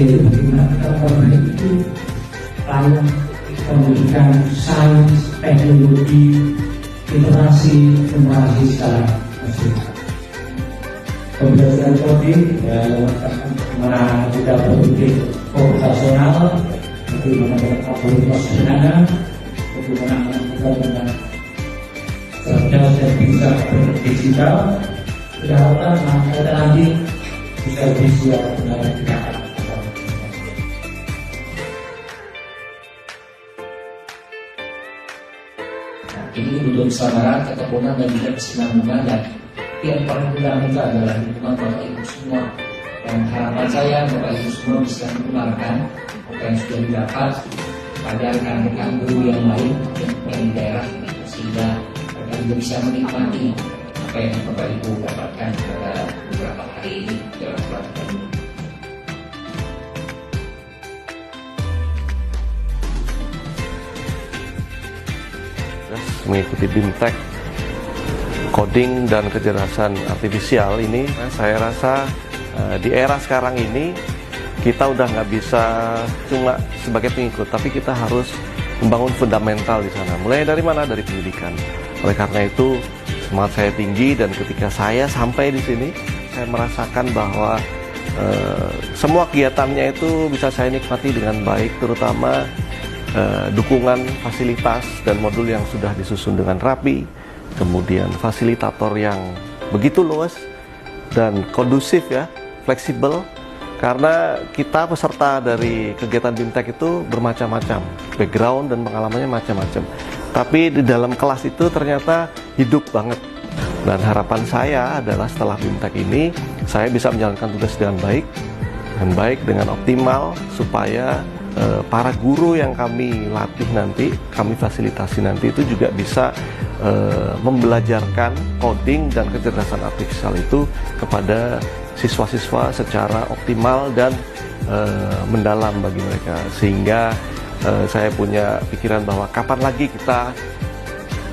Jadi bagaimana kita memperbaiki layanan pendidikan, sains, teknologi, literasi, generasi secara nasional. Pembelajaran coding bagaimana kita berpikir komputasional, bagaimana algoritma sederhana, bagaimana kita dengan cerdas dan bisa berdigital. Kita harapkan kita nanti bisa lebih siap dengan kita. Ini untuk kesabaran, keteguhan dan juga kesinambungan, dan yang paling fundamental adalah dukungan Bapak Ibu semua. Dan harapan saya Bapak Ibu semua bisa menularkan apa yang sudah didapat pada rekan-rekan guru yang lain yang di daerah, sehingga mereka juga bisa menikmati apa yang Bapak Ibu dapatkan pada beberapa hari ini dalam pelatihan ini. Mengikuti BIMTEK coding dan kecerdasan artifisial ini, saya rasa di era sekarang ini kita udah nggak bisa cuma sebagai pengikut, tapi kita harus membangun fundamental di sana. Mulai dari mana? Dari pendidikan. Oleh karena itu semangat saya tinggi, dan ketika saya sampai di sini, saya merasakan bahwa semua kegiatannya itu bisa saya nikmati dengan baik, terutama dukungan fasilitas dan modul yang sudah disusun dengan rapi, kemudian fasilitator yang begitu luas dan kondusif ya, fleksibel, karena kita peserta dari kegiatan BIMTEK itu bermacam-macam, background dan pengalamannya macam-macam, tapi di dalam kelas itu ternyata hidup banget. Dan harapan saya adalah setelah BIMTEK ini saya bisa menjalankan tugas dengan baik, dengan optimal, supaya para guru yang kami latih nanti, kami fasilitasi nanti itu juga bisa membelajarkan coding dan kecerdasan artifisial itu kepada siswa-siswa secara optimal dan mendalam bagi mereka. Sehingga saya punya pikiran bahwa kapan lagi kita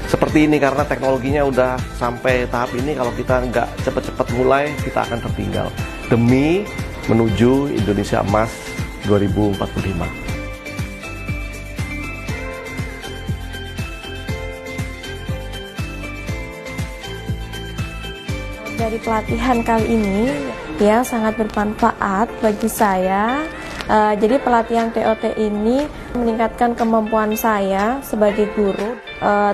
seperti ini, karena teknologinya udah sampai tahap ini, kalau kita nggak cepat-cepat mulai, kita akan tertinggal demi menuju Indonesia Emas 2045. Dari pelatihan kali ini ya sangat bermanfaat bagi saya. Jadi pelatihan TOT ini meningkatkan kemampuan saya sebagai guru.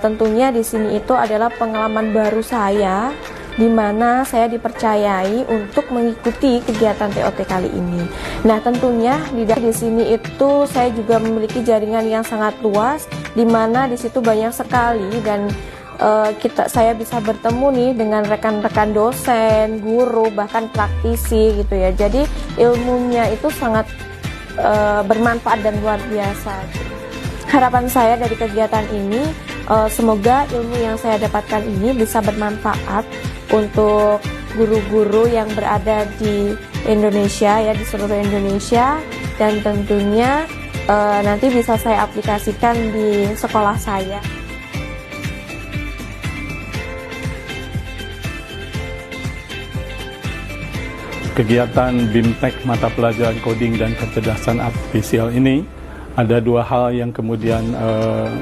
Tentunya di sini itu adalah pengalaman baru saya, di mana saya dipercayai untuk mengikuti kegiatan TOT kali ini. Nah, tentunya di sini itu saya juga memiliki jaringan yang sangat luas, di mana di situ banyak sekali, dan saya bisa bertemu nih dengan rekan-rekan dosen, guru, bahkan praktisi gitu ya. Jadi ilmunya itu sangat bermanfaat dan luar biasa. Harapan saya dari kegiatan ini, semoga ilmu yang saya dapatkan ini bisa bermanfaat untuk guru-guru yang berada di Indonesia ya, di seluruh Indonesia, dan tentunya nanti bisa saya aplikasikan di sekolah saya. Kegiatan BIMTEK mata pelajaran coding dan kecerdasan artifisial ini ada dua hal yang kemudian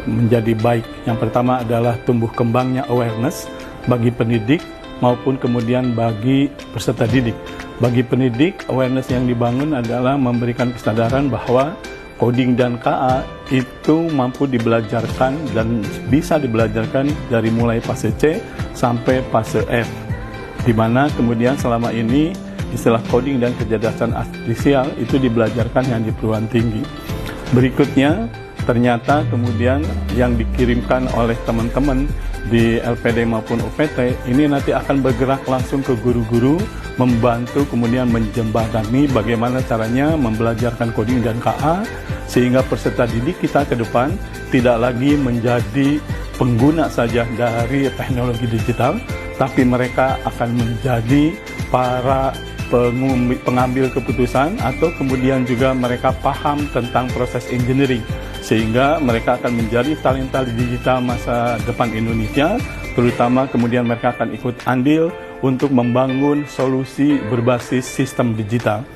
menjadi baik. Yang pertama adalah tumbuh kembangnya awareness bagi pendidik maupun kemudian bagi peserta didik. Bagi pendidik, awareness yang dibangun adalah memberikan kesadaran bahwa coding dan KA itu mampu dibelajarkan dan bisa dibelajarkan dari mulai fase C sampai fase F, di mana kemudian selama ini istilah coding dan kecerdasan artifisial itu dibelajarkan yang di perguruan tinggi. Berikutnya, ternyata kemudian yang dikirimkan oleh teman-teman di LPD maupun UPT ini nanti akan bergerak langsung ke guru-guru, membantu kemudian menjembatani bagaimana caranya membelajarkan coding dan KA, sehingga peserta didik kita ke depan tidak lagi menjadi pengguna saja dari teknologi digital, tapi mereka akan menjadi para pengambil keputusan, atau kemudian juga mereka paham tentang proses engineering, sehingga mereka akan menjadi talenta digital masa depan Indonesia, terutama kemudian mereka akan ikut andil untuk membangun solusi berbasis sistem digital.